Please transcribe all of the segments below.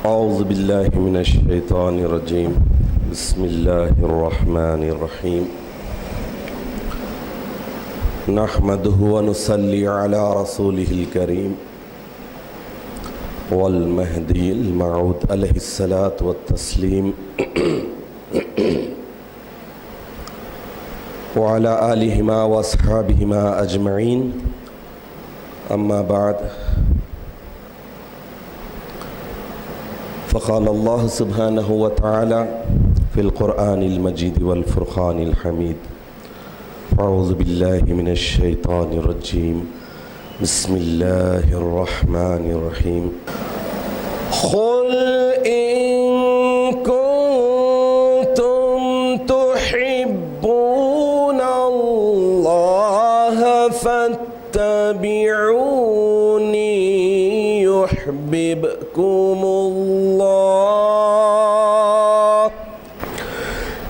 اعوذ باللہ من الشیطان الرجیم بسم اللہ الرحمن الرحیم نحمده ونصلی علی رسولہ الکریم والمہدی الموعود علیہ الصلاۃ والتسلیم وعلی آلہما واصحابہما اجمعین اما بعد فقال اللہ سبحانہ وتعالی فی القرآن المجید والفرقان الحمید اعوذ باللہ من الشیطان الرجیم بسم اللہ الرحمن الرحیم قل ان کنتم تحبون اللہ فاتبعونی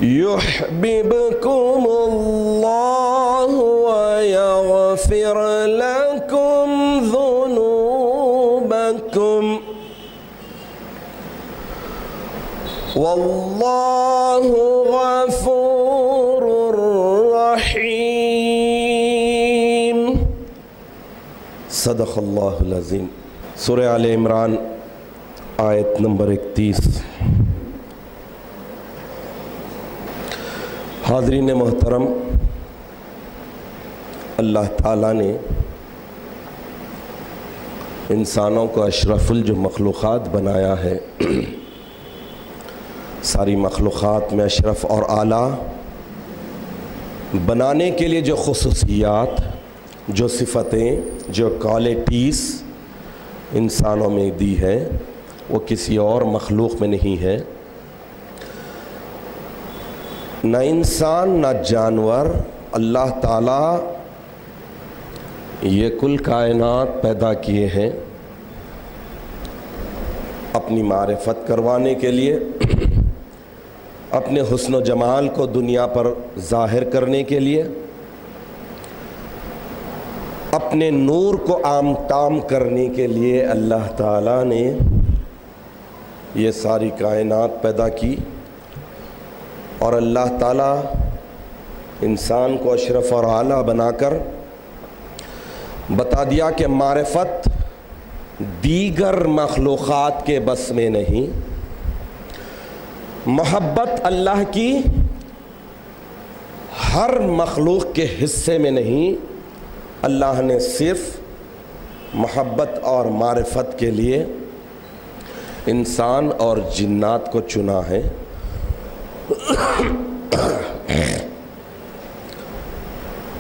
يحببكم الله ويغفر لكم ذنوبكم والله غفور رحيم صدق اللہ العظیم۔ سورہ آل عمران آیت نمبر 31۔ حاضرین محترم، اللہ تعالیٰ نے انسانوں کو اشرف مخلوقات بنایا ہے۔ ساری مخلوقات میں اشرف اور اعلیٰ بنانے کے لیے جو خصوصیات، جو صفتیں، جو کوالٹیز انسانوں میں دی ہے وہ کسی اور مخلوق میں نہیں ہے۔ نہ انسان نہ جانور، اللہ تعالیٰ یہ کل کائنات پیدا کیے ہیں اپنی معرفت کروانے کے لیے، اپنے حسن و جمال کو دنیا پر ظاہر کرنے کے لیے، اپنے نور کو عام تام کرنے کے لیے اللہ تعالیٰ نے یہ ساری کائنات پیدا کی۔ اور اللہ تعالیٰ انسان کو اشرف اور اعلیٰ بنا کر بتا دیا کہ معرفت دیگر مخلوقات کے بس میں نہیں، محبت اللہ کی ہر مخلوق کے حصے میں نہیں، اللہ نے صرف محبت اور معرفت کے لیے انسان اور جنات کو چنا ہے۔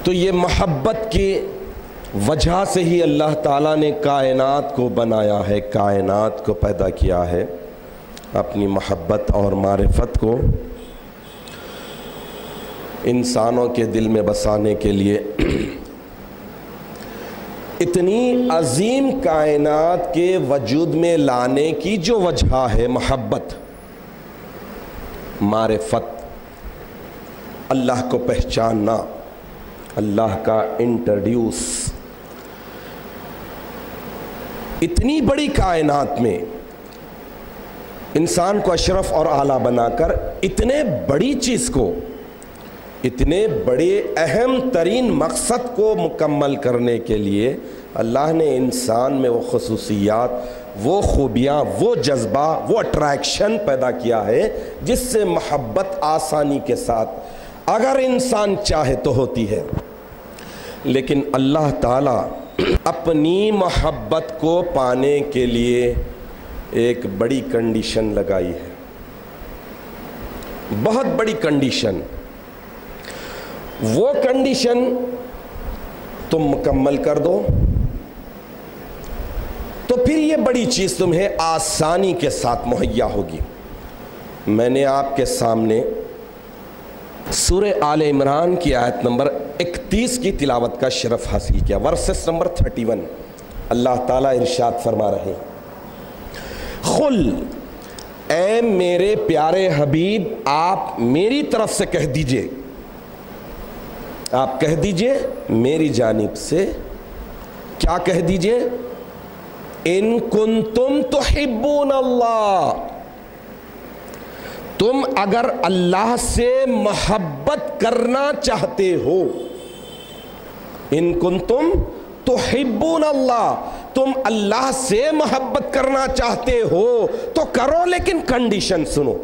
تو یہ محبت کی وجہ سے ہی اللہ تعالیٰ نے کائنات کو بنایا ہے، کائنات کو پیدا کیا ہے، اپنی محبت اور معرفت کو انسانوں کے دل میں بسانے کے لیے۔ اتنی عظیم کائنات کے وجود میں لانے کی جو وجہ ہے محبت، معرفت، اللہ کو پہچاننا، اللہ کا انٹروڈیوس، اتنی بڑی کائنات میں انسان کو اشرف اور اعلیٰ بنا کر اتنے بڑی چیز کو، اتنے بڑے اہم ترین مقصد کو مکمل کرنے کے لیے اللہ نے انسان میں وہ خصوصیات، وہ خوبیاں، وہ جذبہ، وہ اٹریکشن پیدا کیا ہے جس سے محبت آسانی کے ساتھ اگر انسان چاہے تو ہوتی ہے۔ لیکن اللہ تعالیٰ اپنی محبت کو پانے کے لیے ایک بڑی کنڈیشن لگائی ہے، بہت بڑی کنڈیشن۔ وہ کنڈیشن تم مکمل کر دو تو پھر یہ بڑی چیز تمہیں آسانی کے ساتھ مہیا ہوگی۔ میں نے آپ کے سامنے سورہ آل عمران کی آیت نمبر 31 کی تلاوت کا شرف حاصل کیا، ورسس نمبر 31۔ اللہ تعالیٰ ارشاد فرما رہے ہیں، قل، اے میرے پیارے حبیب آپ میری طرف سے کہہ دیجئے، آپ کہہ دیجئے میری جانب سے، کیا کہہ دیجئے؟ ان کنتم تحبون اللہ، تم اگر اللہ سے محبت کرنا چاہتے ہو، ان کنتم تحبون اللہ، تم اللہ سے محبت کرنا چاہتے ہو تو کرو، لیکن کنڈیشن سنو،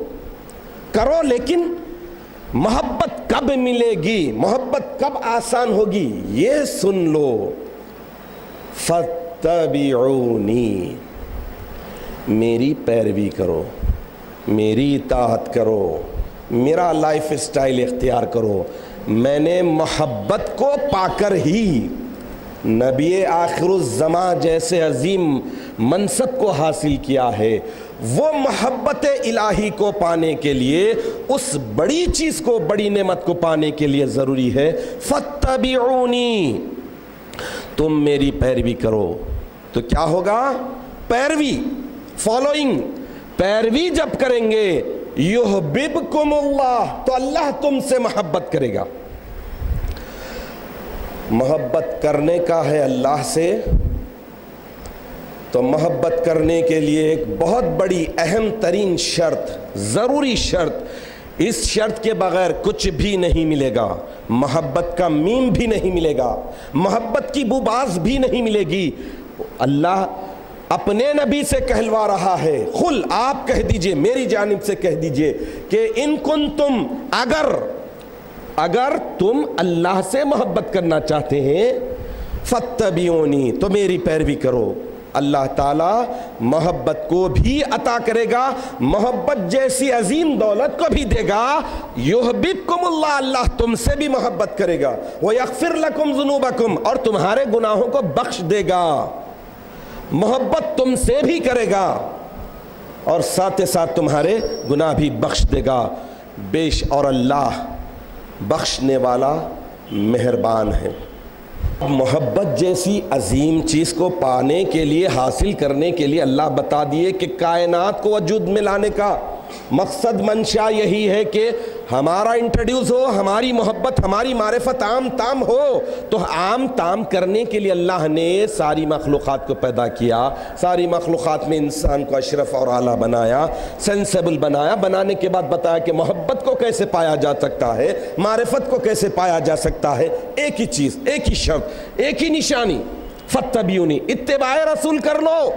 کرو لیکن محبت کب ملے گی، محبت کب آسان ہوگی، یہ سن لو، فاتبعونی، میری پیروی کرو، میری اطاعت کرو، میرا لائف اسٹائل اختیار کرو۔ میں نے محبت کو پا کر ہی نبی آخر الزمان جیسے عظیم منصب کو حاصل کیا ہے۔ وہ محبت الہی کو پانے کے لیے، اس بڑی چیز کو، بڑی نعمت کو پانے کے لیے ضروری ہے فاتبعونی، تم میری پیروی کرو۔ تو کیا ہوگا؟ پیروی، فالوئنگ، پیروی جب کریں گے یحببکم اللہ، تو اللہ تم سے محبت کرے گا۔ محبت کرنے کا ہے اللہ سے، تو محبت کرنے کے لیے ایک بہت بڑی اہم ترین شرط، ضروری شرط، اس شرط کے بغیر کچھ بھی نہیں ملے گا، محبت کا میم بھی نہیں ملے گا، محبت کی بوباز بھی نہیں ملے گی۔ اللہ اپنے نبی سے کہلوا رہا ہے، قل، آپ کہہ دیجئے، میری جانب سے کہہ دیجئے کہ ان کنتم، اگر تم اللہ سے محبت کرنا چاہتے ہیں، فاتبعونی، تو میری پیروی کرو۔ اللہ تعالیٰ محبت کو بھی عطا کرے گا، محبت جیسی عظیم دولت کو بھی دے گا۔ یحببکم اللہ، اللہ تم سے بھی محبت کرے گا، ویغفر لکم ذنوبکم، اور تمہارے گناہوں کو بخش دے گا۔ محبت تم سے بھی کرے گا اور ساتھ ساتھ تمہارے گناہ بھی بخش دے گا۔ اور اللہ بخشنے والا مہربان ہے۔ محبت جیسی عظیم چیز کو پانے کے لیے، حاصل کرنے کے لیے اللہ بتا دیے کہ کائنات کو وجود میں لانے کا مقصد، منشا یہی ہے کہ ہمارا انٹروڈیوس ہو، ہماری محبت، ہماری معرفت عام تام ہو۔ تو عام تام کرنے کے لیے اللہ نے ساری مخلوقات کو پیدا کیا، ساری مخلوقات میں انسان کو اشرف اور اعلیٰ بنایا، سینسیبل بنایا، بنانے کے بعد بتایا کہ محبت کو کیسے پایا جا سکتا ہے، معرفت کو کیسے پایا جا سکتا ہے۔ ایک ہی چیز، ایک ہی شرط، ایک ہی نشانی، فاتبعونی، اتباع رسول کر لو،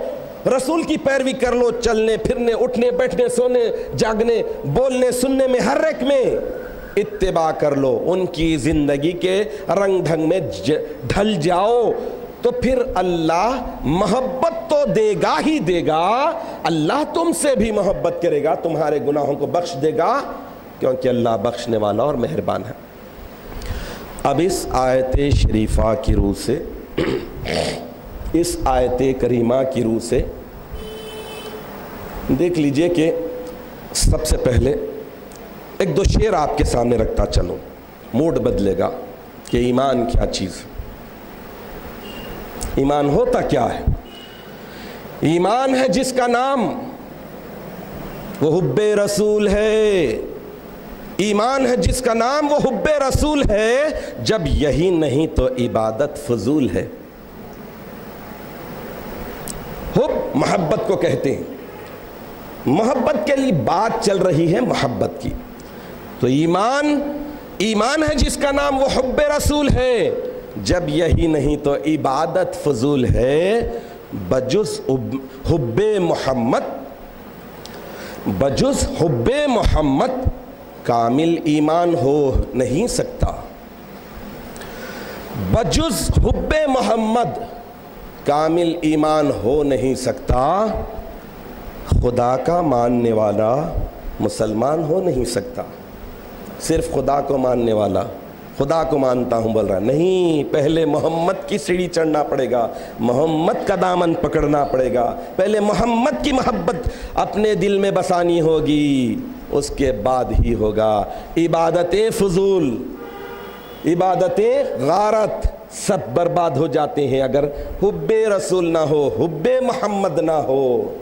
رسول کی پیروی کر لو، چلنے پھرنے، اٹھنے بیٹھنے، سونے جاگنے، بولنے سننے میں، ہر ایک میں اتباع کر لو، ان کی زندگی کے رنگ ڈھنگ میں ڈھل جاؤ، تو پھر اللہ محبت تو دے گا ہی دے گا، اللہ تم سے بھی محبت کرے گا، تمہارے گناہوں کو بخش دے گا، کیونکہ اللہ بخشنے والا اور مہربان ہے۔ اب اس آیت شریفہ کی روح سے، اس آیت کریمہ کی روح سے دیکھ لیجئے کہ سب سے پہلے ایک دو شعر آپ کے سامنے رکھتا چلوں، موڈ بدلے گا کہ ایمان کیا چیز، ایمان ہوتا کیا ہے۔ ایمان ہے جس کا نام وہ حب رسول ہے، ایمان ہے جس کا نام وہ حب رسول ہے، جب یہی نہیں تو عبادت فضول ہے۔ حب محبت کو کہتے ہیں، محبت کے لیے بات چل رہی ہے محبت کی، تو ایمان ہے جس کا نام وہ حب رسول ہے، جب یہی نہیں تو عبادت فضول ہے۔ بجز حب محمد، بجز حب محمد کامل ایمان ہو نہیں سکتا، بجز حب محمد کامل ایمان ہو نہیں سکتا، خدا کا ماننے والا مسلمان ہو نہیں سکتا۔ صرف خدا کو ماننے والا، خدا کو مانتا ہوں بول رہا نہیں، پہلے محمد کی سیڑھی چڑھنا پڑے گا، محمد کا دامن پکڑنا پڑے گا، پہلے محمد کی محبت اپنے دل میں بسانی ہوگی، اس کے بعد ہی ہوگا عبادت فضول، عبادت غارت، سب برباد ہو جاتے ہیں اگر حب رسول نہ ہو، حب محمد نہ ہو۔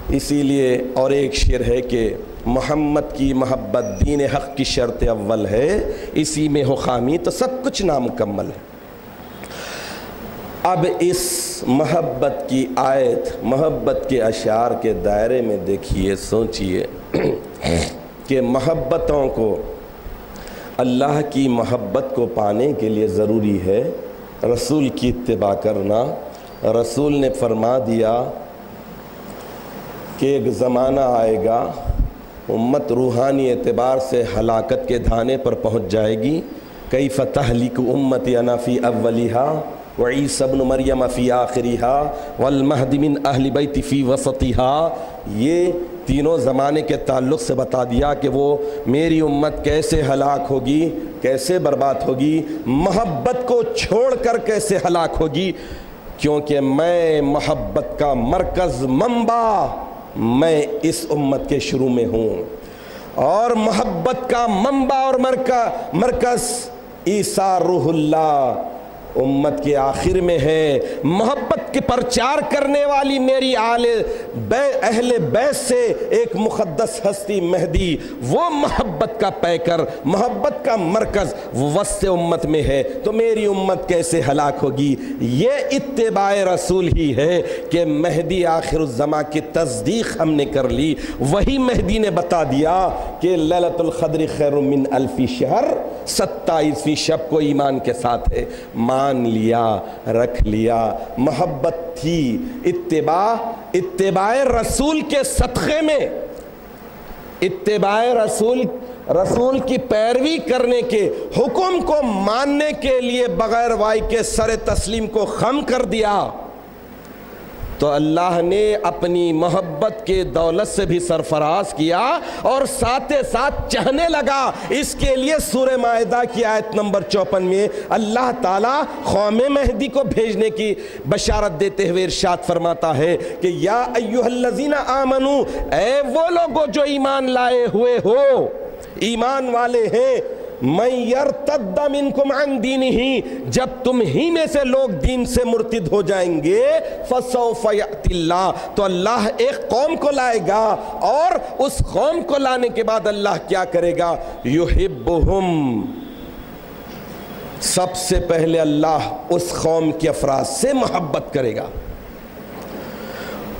اسی لیے اور ایک شعر ہے کہ محمد کی محبت دین حق کی شرط اول ہے، اسی میں ہو خامی تو سب کچھ نامکمل ہے۔ اب اس محبت کی آیت، محبت کے اشعار کے دائرے میں دیکھیے، سوچئے کہ محبتوں کو، اللہ کی محبت کو پانے کے لیے ضروری ہے رسول کی اتباع کرنا۔ رسول نے فرما دیا کہ ایک زمانہ آئے گا امت روحانی اعتبار سے ہلاکت کے دھانے پر پہنچ جائے گی۔ کیف تہلک امتی انا فی اولیہا وعیسی ابن مریم فی آخریہا والمہدی من اہل بیت فی وسطیہا۔ یہ تینوں زمانے کے تعلق سے بتا دیا کہ وہ میری امت کیسے ہلاک ہوگی، کیسے برباد ہوگی، محبت کو چھوڑ کر کیسے ہلاک ہوگی، کیونکہ میں محبت کا مرکز، منبع میں اس امت کے شروع میں ہوں، اور محبت کا منبع اور مرکز عیسیٰ روح اللہ امت کے آخر میں ہے۔ محبت کے پرچار کرنے والی میری اہل بیت سے ایک مقدس ہستی مہدی، وہ محبت کا پیکر، محبت کا مرکز وہ وسط امت میں ہے، تو میری امت کیسے ہلاک ہوگی؟ یہ اتباع رسول ہی ہے کہ مہدی آخر الزماں کی تصدیق ہم نے کر لی۔ وہی مہدی نے بتا دیا کہ لیلۃ القدر خیر من الف شہر، 27ویں شب کو ایمان کے ساتھ ہے۔ مان لیا، رکھ لیا، محبت تھی۔ اتباع رسول کے صدقے میں، اتباع رسول کی پیروی کرنے کے حکم کو ماننے کے لیے بغیر وائی کے سر تسلیم کو خم کر دیا تو اللہ نے اپنی محبت کے دولت سے بھی سرفراز کیا اور ساتھ ساتھ چاہنے لگا۔ اس کے لیے سورہ مائدہ کی آیت نمبر 54 میں اللہ تعالیٰ قوم مہدی کو بھیجنے کی بشارت دیتے ہوئے ارشاد فرماتا ہے کہ یا ایھا الذین آمنو، اے وہ لوگوں جو ایمان لائے ہوئے ہو، ایمان والے ہیں، من یرتد منکم عن دینہ، جب تم ہی میں سے لوگ دین سے مرتد ہو جائیں گے، فسوف یأتی اللہ، تو اللہ ایک قوم کو لائے گا، اور اس قوم کو لانے کے بعد اللہ کیا کرے گا؟ یحبہم، سب سے پہلے اللہ اس قوم کے افراد سے محبت کرے گا،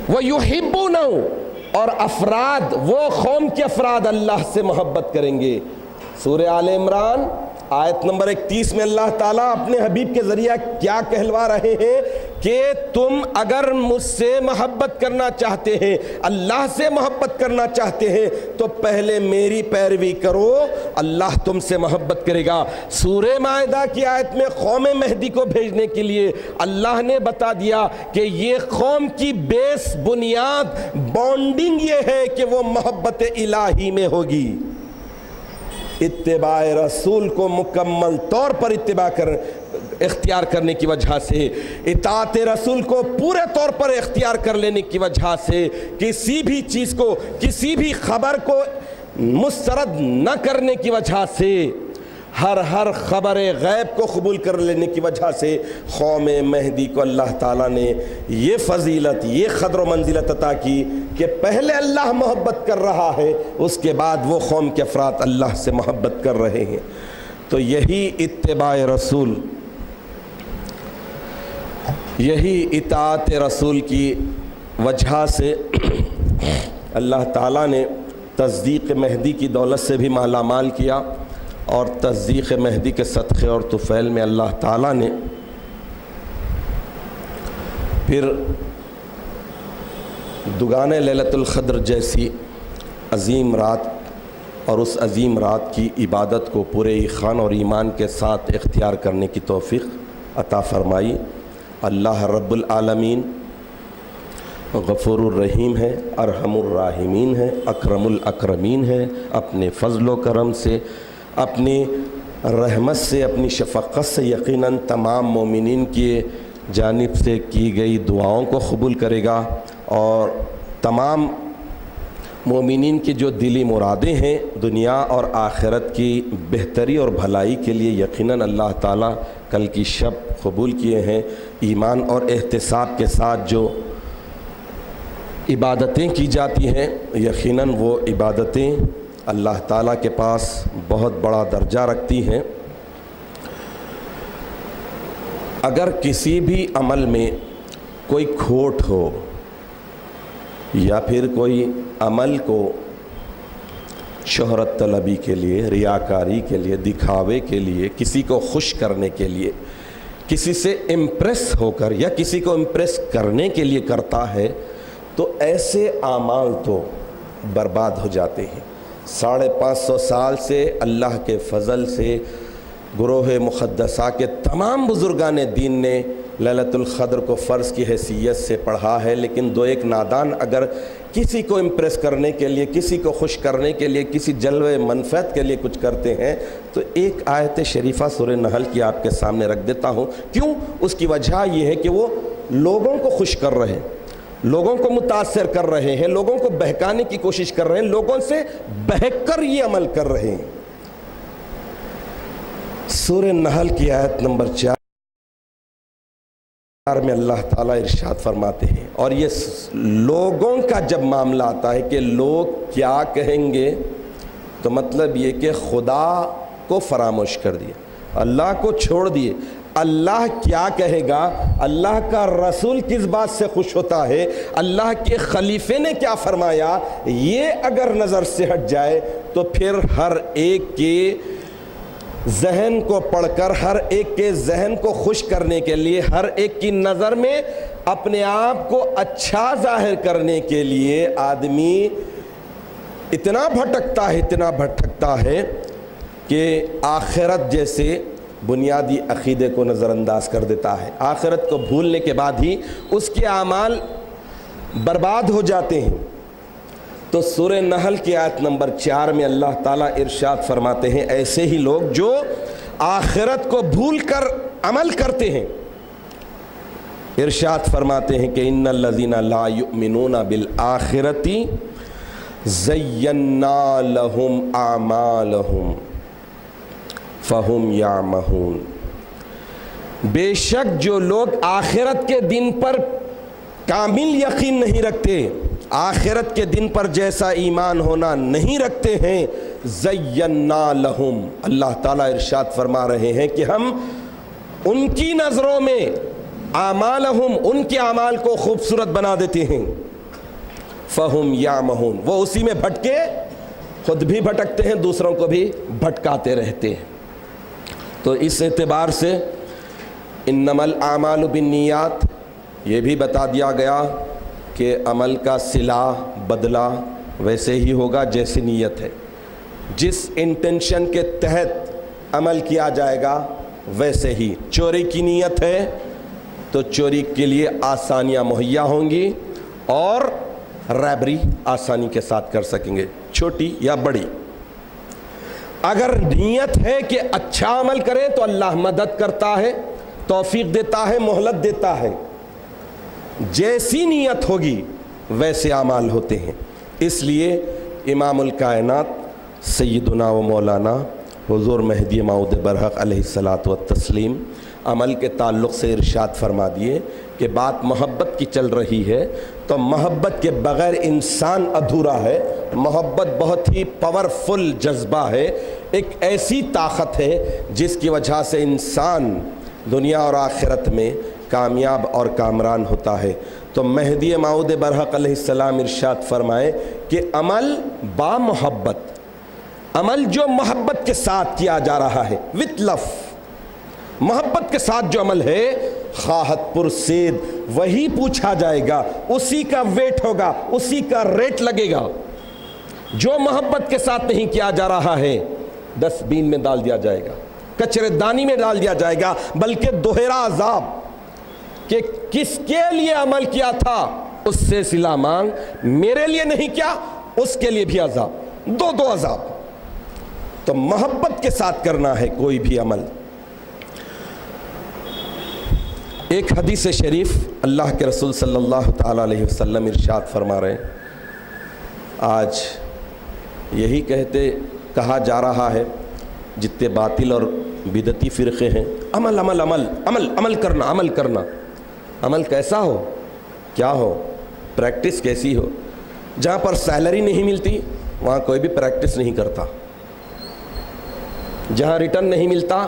ویحبونہ، اور افراد، وہ قوم کے افراد اللہ سے محبت کریں گے۔ سورہ آل عمران آیت نمبر 31 میں اللہ تعالیٰ اپنے حبیب کے ذریعہ کیا کہلوا رہے ہیں کہ تم اگر مجھ سے محبت کرنا چاہتے ہیں، اللہ سے محبت کرنا چاہتے ہیں، تو پہلے میری پیروی کرو، اللہ تم سے محبت کرے گا۔ سورہ مائدہ کی آیت میں قوم مہدی کو بھیجنے کے لیے اللہ نے بتا دیا کہ یہ قوم کی بیس، بنیاد، بانڈنگ یہ ہے کہ وہ محبت الہی میں ہوگی۔ اتباع رسول کو مکمل طور پر اختیار کرنے کی وجہ سے، اطاعت رسول کو پورے طور پر اختیار کر لینے کی وجہ سے، کسی بھی چیز کو، کسی بھی خبر کو مسترد نہ کرنے کی وجہ سے، ہر خبر غیب کو قبول کر لینے کی وجہ سے، قوم مہدی کو اللہ تعالیٰ نے یہ فضیلت، یہ قدر و منزلت عطا کی کہ پہلے اللہ محبت کر رہا ہے، اس کے بعد وہ قوم کے افراد اللہ سے محبت کر رہے ہیں۔ تو یہی اتباع رسول، یہی اطاعت رسول کی وجہ سے اللہ تعالیٰ نے تصدیق مہدی کی دولت سے بھی مالا مال کیا، اور تصدیق مہدی کے صدقے اور طفیل میں اللہ تعالیٰ نے پھر دوگانے لیلۃ القدر جیسی عظیم رات، اور اس عظیم رات کی عبادت کو پورے ایقان اور ایمان کے ساتھ اختیار کرنے کی توفیق عطا فرمائی۔ اللہ رب العالمین غفور الرحیم ہے، ارحم الراحمین ہے، اکرم الاکرمین ہے۔ اپنے فضل و کرم سے، اپنی رحمت سے، اپنی شفقت سے یقیناً تمام مومنین کی جانب سے کی گئی دعاؤں کو قبول کرے گا، اور تمام مومنین کی جو دلی مرادیں ہیں دنیا اور آخرت کی بہتری اور بھلائی کے لیے یقیناً اللہ تعالیٰ کل کی شب قبول کیے ہیں۔ ایمان اور احتساب کے ساتھ جو عبادتیں کی جاتی ہیں، یقیناً وہ عبادتیں اللہ تعالیٰ کے پاس بہت بڑا درجہ رکھتی ہیں۔ اگر کسی بھی عمل میں کوئی کھوٹ ہو یا پھر کوئی عمل کو شہرت طلبی کے لیے، ریاکاری کے لیے، دکھاوے کے لیے، کسی کو خوش کرنے کے لیے، کسی سے امپریس ہو کر یا کسی کو امپریس کرنے کے لیے کرتا ہے تو ایسے اعمال تو برباد ہو جاتے ہیں۔ 550 سال سے اللہ کے فضل سے گروہ مقدسہ کے تمام بزرگان دین نے لیلۃ القدر کو فرض کی حیثیت سے پڑھا ہے، لیکن دو ایک نادان اگر کسی کو امپریس کرنے کے لیے، کسی کو خوش کرنے کے لیے، کسی جلوے منفعت کے لیے کچھ کرتے ہیں تو ایک آیت شریفہ سورہ نحل کی آپ کے سامنے رکھ دیتا ہوں۔ کیوں؟ اس کی وجہ یہ ہے کہ وہ لوگوں کو خوش کر رہے ہیں، لوگوں کو متاثر کر رہے ہیں، لوگوں کو بہکانے کی کوشش کر رہے ہیں، لوگوں سے بہک کر یہ عمل کر رہے ہیں۔ سورہ نحل کی آیت نمبر 4 میں اللہ تعالیٰ ارشاد فرماتے ہیں، اور یہ لوگوں کا جب معاملہ آتا ہے کہ لوگ کیا کہیں گے تو مطلب یہ کہ خدا کو فراموش کر دیا، اللہ کو چھوڑ دیے۔ اللہ کیا کہے گا، اللہ کا رسول کس بات سے خوش ہوتا ہے، اللہ کے خلیفے نے کیا فرمایا، یہ اگر نظر سے ہٹ جائے تو پھر ہر ایک کے ذہن کو پڑھ کر، ہر ایک کے ذہن کو خوش کرنے کے لیے، ہر ایک کی نظر میں اپنے آپ کو اچھا ظاہر کرنے کے لیے آدمی اتنا بھٹکتا ہے کہ آخرت جیسے بنیادی عقیدے کو نظر انداز کر دیتا ہے۔ آخرت کو بھولنے کے بعد ہی اس کے اعمال برباد ہو جاتے ہیں۔ تو سورہ نحل کی آیت نمبر 4 میں اللہ تعالیٰ ارشاد فرماتے ہیں، ایسے ہی لوگ جو آخرت کو بھول کر عمل کرتے ہیں، ارشاد فرماتے ہیں کہ ان الذین لا یؤمنون بالآخرۃ زینا لہم اعمالہم فہم یعمہون۔ بے شک جو لوگ آخرت کے دن پر کامل یقین نہیں رکھتے، آخرت کے دن پر جیسا ایمان ہونا نہیں رکھتے ہیں، زینا لہم، اللہ تعالیٰ ارشاد فرما رہے ہیں کہ ہم ان کی نظروں میں اعمالہم، ان کے اعمال کو خوبصورت بنا دیتے ہیں، فہم یعمہون، وہ اسی میں بھٹکے، خود بھی بھٹکتے ہیں، دوسروں کو بھی بھٹکاتے رہتے ہیں۔ تو اس اعتبار سے انما الاعمال بالنیات یہ بھی بتا دیا گیا کہ عمل کا صلہ بدلہ ویسے ہی ہوگا جیسی نیت ہے، جس انٹینشن کے تحت عمل کیا جائے گا ویسے ہی۔ چوری کی نیت ہے تو چوری کے لیے آسانیاں مہیا ہوں گی اور ریبری آسانی کے ساتھ کر سکیں گے، چھوٹی یا بڑی۔ اگر نیت ہے کہ اچھا عمل کریں تو اللہ مدد کرتا ہے، توفیق دیتا ہے، مہلت دیتا ہے، جیسی نیت ہوگی ویسے اعمال ہوتے ہیں۔ اس لیے امام الکائنات سیدنا و مولانا حضور مہدی موعود برحق علیہ الصلاۃ والتسلیم عمل کے تعلق سے ارشاد فرما دیے کہ بات محبت کی چل رہی ہے تو محبت کے بغیر انسان ادھورا ہے۔ محبت بہت ہی پاورفل جذبہ ہے، ایک ایسی طاقت ہے جس کی وجہ سے انسان دنیا اور آخرت میں کامیاب اور کامران ہوتا ہے۔ تو مہدی موعود برحق علیہ السلام ارشاد فرمائے کہ عمل با محبت، عمل جو محبت کے ساتھ کیا جا رہا ہے، وتھ لف، محبت کے ساتھ جو عمل ہے، خواہت پرسید وہی پوچھا جائے گا، اسی کا ویٹ ہوگا، اسی کا ریٹ لگے گا۔ جو محبت کے ساتھ نہیں کیا جا رہا ہے ڈسٹ بین میں ڈال دیا جائے گا، کچرے دانی میں ڈال دیا جائے گا، بلکہ دوہرا عذاب کہ کس کے لیے عمل کیا تھا اس سے صلہ مانگ، میرے لیے نہیں کیا اس کے لیے بھی عذاب، دو عذاب۔ تو محبت کے ساتھ کرنا ہے کوئی بھی عمل۔ ایک حدیث شریف اللہ کے رسول صلی اللہ تعالیٰ علیہ وسلم ارشاد فرما رہے ہیں، آج یہی کہا جا رہا ہے جتنے باطل اور بدعتی فرقے ہیں، عمل عمل عمل عمل عمل کرنا، عمل کرنا۔ عمل کیسا ہو، کیا ہو، پریکٹس کیسی ہو؟ جہاں پر سیلری نہیں ملتی وہاں کوئی بھی پریکٹس نہیں کرتا، جہاں ریٹرن نہیں ملتا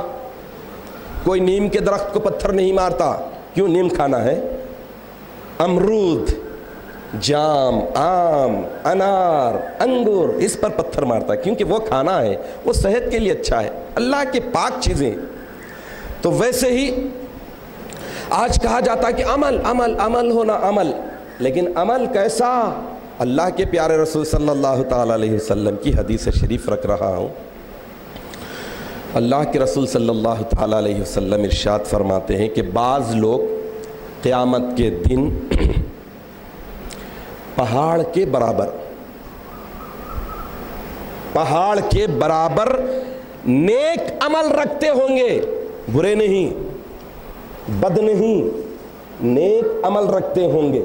کوئی نیم کے درخت کو پتھر نہیں مارتا، کیوں؟ نیم کھانا ہے۔ امرود، جام، آم، انار، انگور، اس پر پتھر مارتا ہے کیونکہ وہ کھانا ہے، وہ صحت کے لیے اچھا ہے، اللہ کے پاک چیزیں۔ تو ویسے ہی آج کہا جاتا ہے کہ عمل عمل عمل ہونا عمل، لیکن عمل کیسا؟ اللہ کے پیارے رسول صلی اللہ تعالیٰ علیہ وسلم کی حدیث شریف رکھ رہا ہوں۔ اللہ کے رسول صلی اللہ تعالیٰ علیہ وسلم ارشاد فرماتے ہیں کہ بعض لوگ قیامت کے دن پہاڑ کے برابر نیک عمل رکھتے ہوں گے، برے نہیں، بد نہیں، نیک عمل رکھتے ہوں گے۔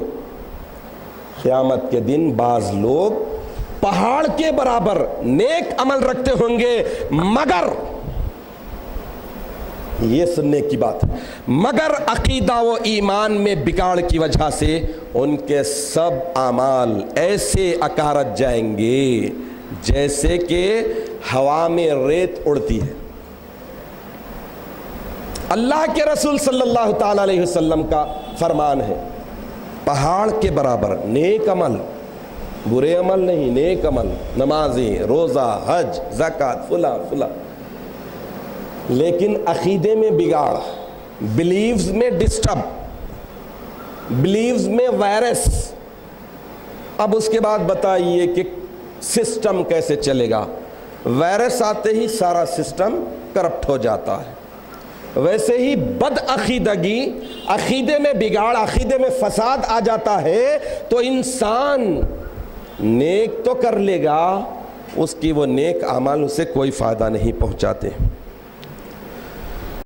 قیامت کے دن بعض لوگ پہاڑ کے برابر نیک عمل رکھتے ہوں گے، مگر یہ سننے کی بات، مگر عقیدہ و ایمان میں بگاڑ کی وجہ سے ان کے سب اعمال ایسے اکارت جائیں گے جیسے کہ ہوا میں ریت اڑتی ہے۔ اللہ کے رسول صلی اللہ تعالیٰ علیہ وسلم کا فرمان ہے، پہاڑ کے برابر نیک عمل، برے عمل نہیں، نیک عمل، نمازیں، روزہ، حج، زکوٰۃ، فلاں فلاں، لیکن عقیدے میں بگاڑ، بلیوز میں ڈسٹرب، بلیوز میں وائرس۔ اب اس کے بعد بتائیے کہ سسٹم کیسے چلے گا؟ وائرس آتے ہی سارا سسٹم کرپٹ ہو جاتا ہے۔ ویسے ہی بد عقیدگی، عقیدے میں بگاڑ، عقیدے میں فساد آ جاتا ہے تو انسان نیک تو کر لے گا، اس کی وہ نیک اعمال اسے کوئی فائدہ نہیں پہنچاتے۔